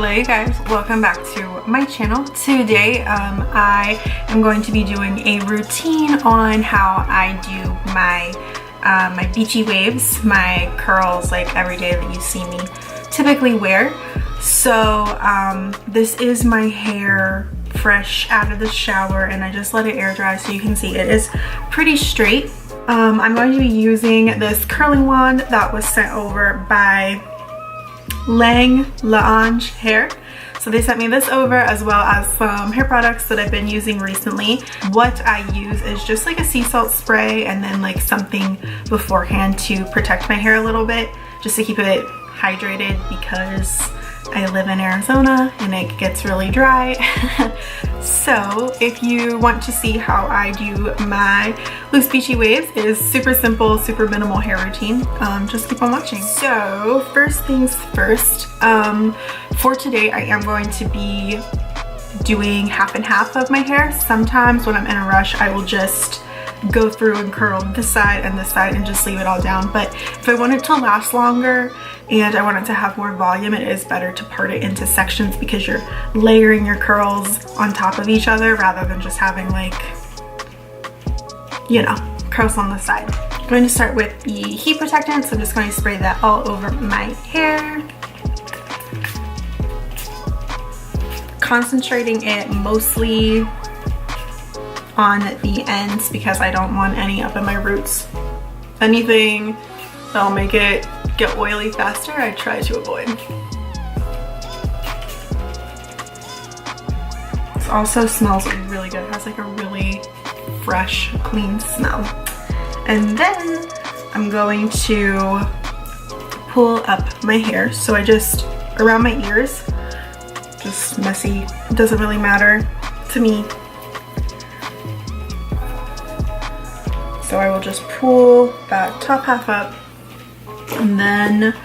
Hello you guys, welcome back to my channel. Today I am going to be doing a routine on how I do my my beachy waves, my curls, like every day that you see me typically wear. So this is my hair fresh out of the shower and I just let it air dry so you can see it is pretty straight. I'm going to be using this curling wand that was sent over by Lange hair. So they sent me this over as well as some hair products that I've been using recently. What I use is just like a sea salt spray and then like something beforehand to protect my hair a little bit, just to keep it hydrated because I live in Arizona and it gets really dry. So if you want to see how I do my loose beachy waves, it is super simple, super minimal hair routine. Just keep on watching. So first things first, for today I am going to be doing half and half of my hair. Sometimes when I'm in a rush I will just go through and curl this side and this side and just leave it all down, but if I want it to last longer and I want it to have more volume, it is better to part it into sections because you're layering your curls on top of each other rather than just having like, you know, curls on the side. I'm going to start with the heat protectant, so I'm just going to spray that all over my hair, concentrating it mostly on the ends because I don't want any up in my roots. Anything that'll make it get oily faster, I try to avoid. This also smells really good. It has like a really fresh, clean smell. And then I'm going to pull up my hair. So I just, around my ears, just messy, it doesn't really matter to me. So I will just pull that top half up, and then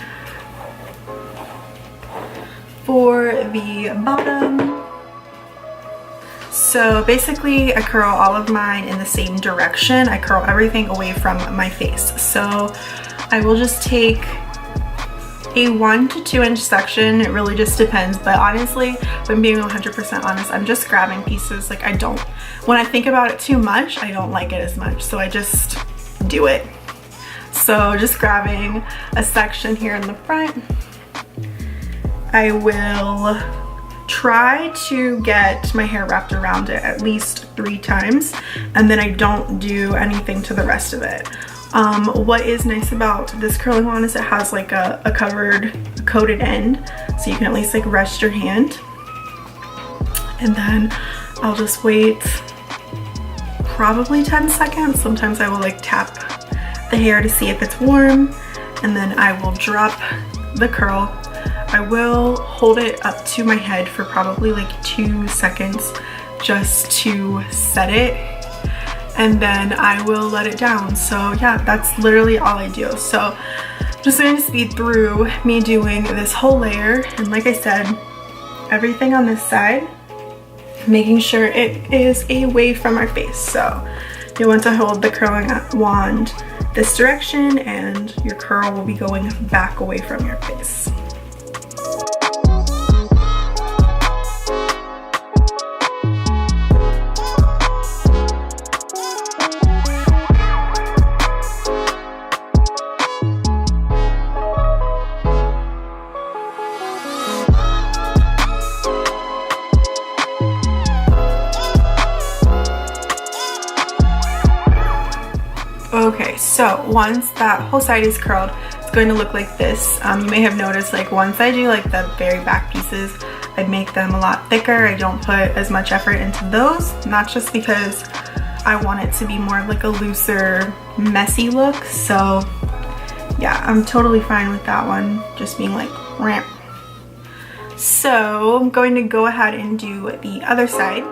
for the bottom, so basically I curl all of mine in the same direction. I curl everything away from my face. So I will just take a 1 to 2 inch section. It really just depends, but honestly, if I'm being 100% honest, I'm just grabbing pieces. Like I don't, when I think about it too much, I don't like it as much, so I just do it. So just grabbing a section here in the front, I will try to get my hair wrapped around it at least 3 times, and then I don't do anything to the rest of it. What is nice about this curling wand is it has like a coated end, so you can at least like rest your hand. And then I'll just wait probably 10 seconds. Sometimes I will like tap the hair to see if it's warm, and then I will drop the curl. I will hold it up to my head for probably like 2 seconds just to set it, and then I will let it down. So yeah, that's literally all I do. So I'm just going to speed through me doing this whole layer, and like I said, everything on this side, making sure it is away from our face. So you want to hold the curling wand this direction and your curl will be going back away from your face. Okay, so once that whole side is curled, it's going to look like this. You may have noticed, like once I do like the very back pieces, I make them a lot thicker. I don't put as much effort into those, not just because I want it to be more of like a looser, messy look. So yeah, I'm totally fine with that one just being like ramp. So I'm going to go ahead and do the other side.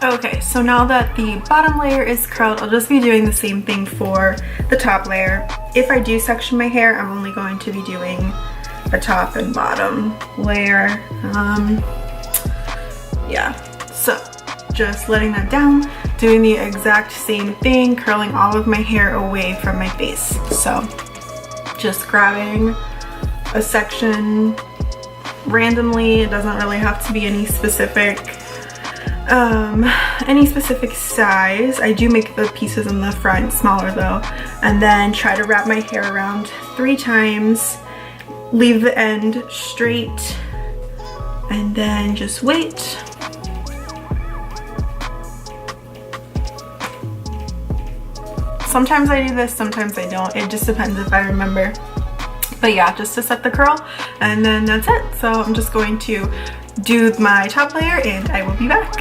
Okay, so now that the bottom layer is curled, I'll just be doing the same thing for the top layer. If I do section my hair, I'm only going to be doing the top and bottom layer. Yeah, so just letting that down, doing the exact same thing, curling all of my hair away from my face. So just grabbing a section randomly. It doesn't really have to be any specific size. I do make the pieces in the front smaller though, and then try to wrap my hair around 3 times, leave the end straight, and then just wait. Sometimes I do this, sometimes I don't. It just depends if I remember. But yeah, just to set the curl, and then that's it. So I'm just going to do my top layer and I will be back.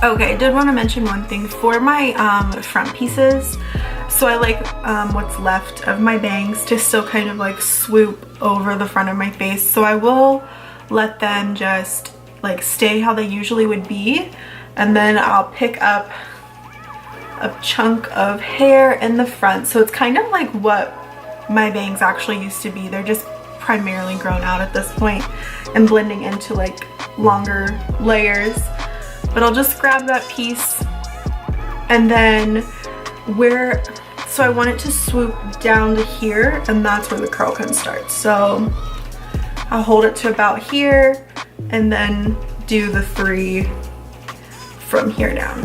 Okay, I did want to mention one thing for my front pieces. So I like what's left of my bangs to still kind of like swoop over the front of my face. So I will let them just like stay how they usually would be. And then I'll pick up a chunk of hair in the front. So it's kind of like what my bangs actually used to be. They're just primarily grown out at this point and blending into like longer layers. But I'll just grab that piece, and then so I want it to swoop down to here, and that's where the curl can start. So I'll hold it to about here and then do the 3 from here down.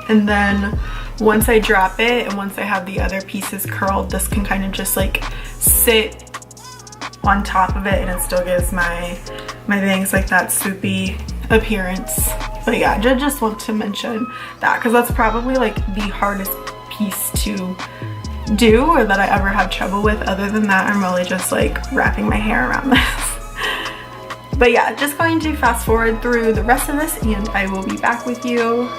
And then once I drop it and once I have the other pieces curled, this can kind of just like sit on top of it, and it still gives my bangs like that swoopy appearance. But yeah, I just want to mention that because that's probably like the hardest piece to do, or that I ever have trouble with. Other than that, I'm really just like wrapping my hair around this. But yeah, just going to fast forward through the rest of this and I will be back with you.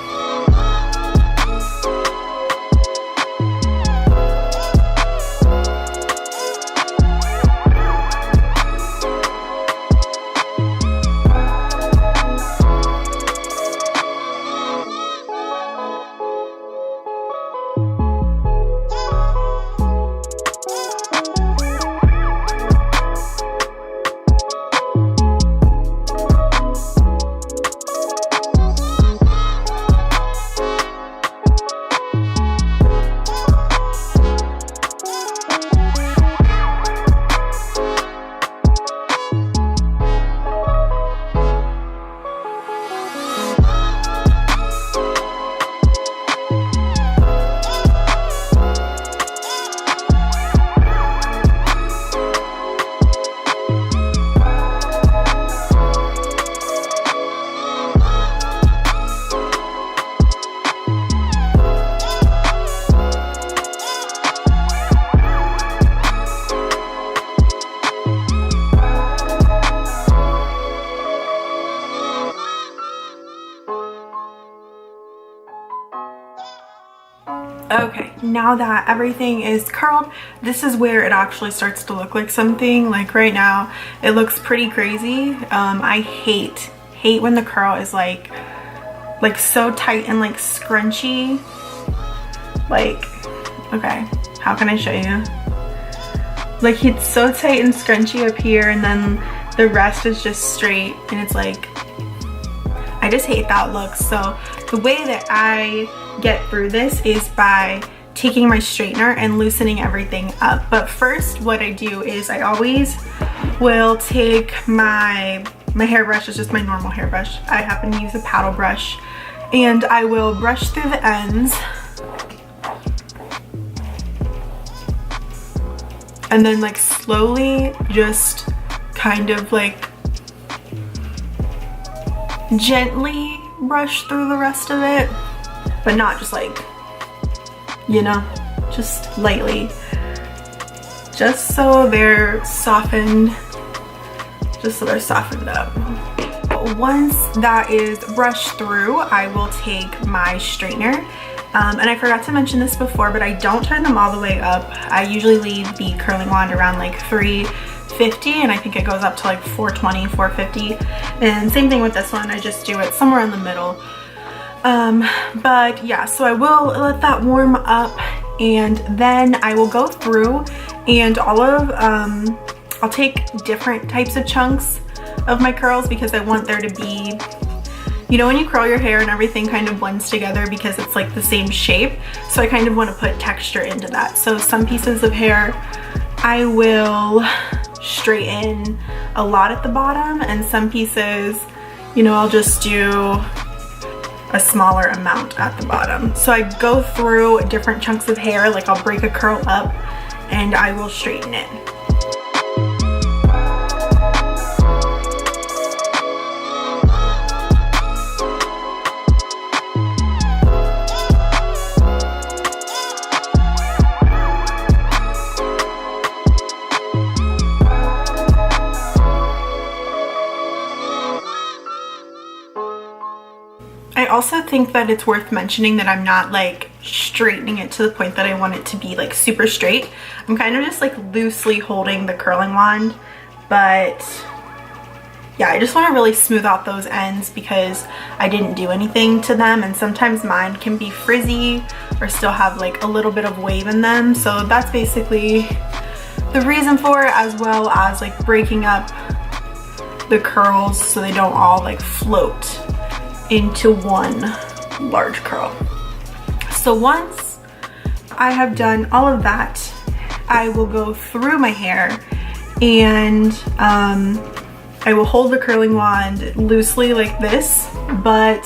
Okay, now that everything is curled, this is where it actually starts to look like something. Like right now, it looks pretty crazy. I hate when the curl is like so tight and like scrunchy. Like, okay, how can I show you? Like it's so tight and scrunchy up here, and then the rest is just straight, and it's like, I just hate that look. So the way that I get through this is by taking my straightener and loosening everything up. But first, what I do is I always will take my hairbrush. It's just my normal hairbrush. I happen to use a paddle brush, and I will brush through the ends, and then like slowly just kind of like gently brush through the rest of it, but not just like, you know, just lightly, just so they're softened, up. Once that is brushed through, I will take my straightener. And I forgot to mention this before, but I don't turn them all the way up. I usually leave the curling wand around like 350, and I think it goes up to like 420, 450. And same thing with this one, I just do it somewhere in the middle. But yeah, so I will let that warm up, and then I will go through and I'll take different types of chunks of my curls because I want there to be, you know, when you curl your hair and everything kind of blends together because it's like the same shape. So I kind of want to put texture into that. So some pieces of hair I will straighten a lot at the bottom, and some pieces, you know, I'll just do a smaller amount at the bottom. So I go through different chunks of hair, like I'll break a curl up and I will straighten it. I also think that it's worth mentioning that I'm not like straightening it to the point that I want it to be like super straight. I'm kind of just like loosely holding the curling wand, but yeah, I just want to really smooth out those ends because I didn't do anything to them, and sometimes mine can be frizzy or still have like a little bit of wave in them. So that's basically the reason for it, as well as like breaking up the curls so they don't all like float into one large curl. So once I have done all of that, I will go through my hair and I will hold the curling wand loosely like this, but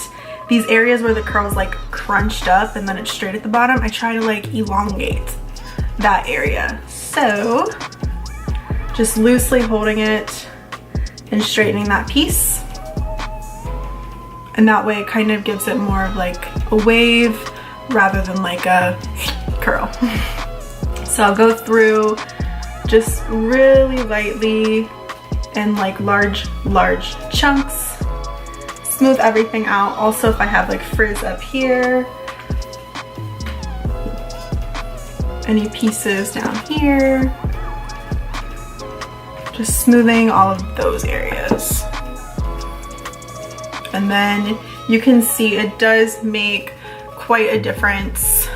these areas where the curl's like crunched up and then it's straight at the bottom, I try to like elongate that area. So just loosely holding it and straightening that piece. And that way it kind of gives it more of like a wave rather than like a curl. So I'll go through just really lightly and like large chunks, smooth everything out. Also, if I have like frizz up here, any pieces down here, just smoothing all of those areas. And then you can see it does make quite a difference.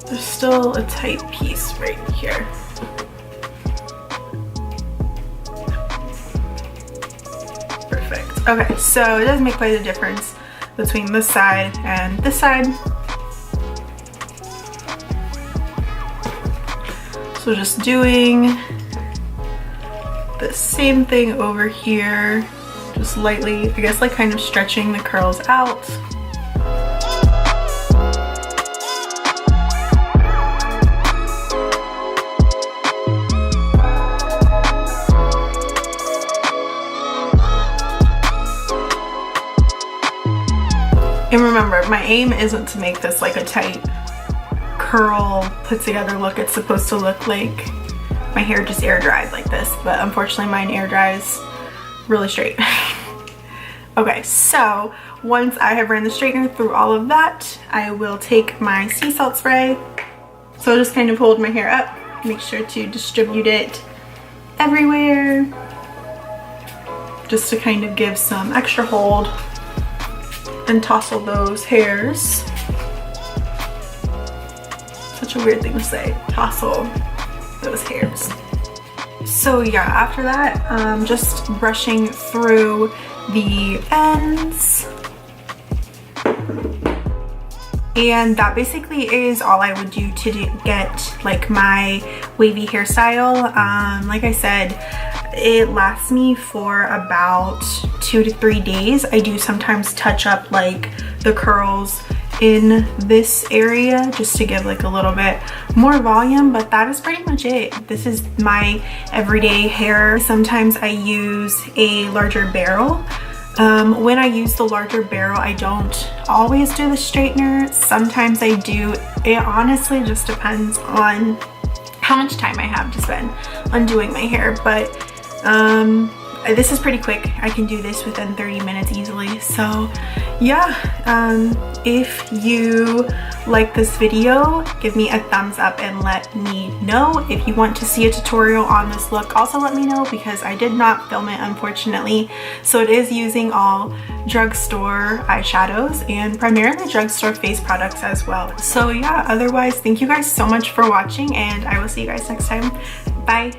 There's still a tight piece right here. Perfect. Okay, so it does make quite a difference between this side and this side. So just doing the same thing over here. Just lightly, I guess like kind of stretching the curls out. And remember, my aim isn't to make this like a tight curl put together look. It's supposed to look like my hair just air dried like this, but unfortunately mine air dries really straight. Okay, so once I have ran the straightener through all of that, I will take my sea salt spray. So I'll just kind of hold my hair up, make sure to distribute it everywhere, just to kind of give some extra hold and tousle those hairs. Such a weird thing to say, tousle those hairs. So yeah, after that, just brushing through the ends. And that basically is all I would do to get like my wavy hairstyle. Like I said, it lasts me for about 2 to 3 days. I do sometimes touch up like the curls in this area just to give like a little bit more volume, but that is pretty much it. This is my everyday hair. Sometimes I use a larger barrel When I use the larger barrel, I don't always do the straightener. Sometimes I do. It honestly just depends on how much time I have to spend on doing my hair, but this is pretty quick. I can do this within 30 minutes easily. So yeah, if you like this video, give me a thumbs up and let me know. If you want to see a tutorial on this look, also let me know, because I did not film it, unfortunately. So it is using all drugstore eyeshadows and primarily drugstore face products as well. So yeah, otherwise, thank you guys so much for watching, and I will see you guys next time. Bye.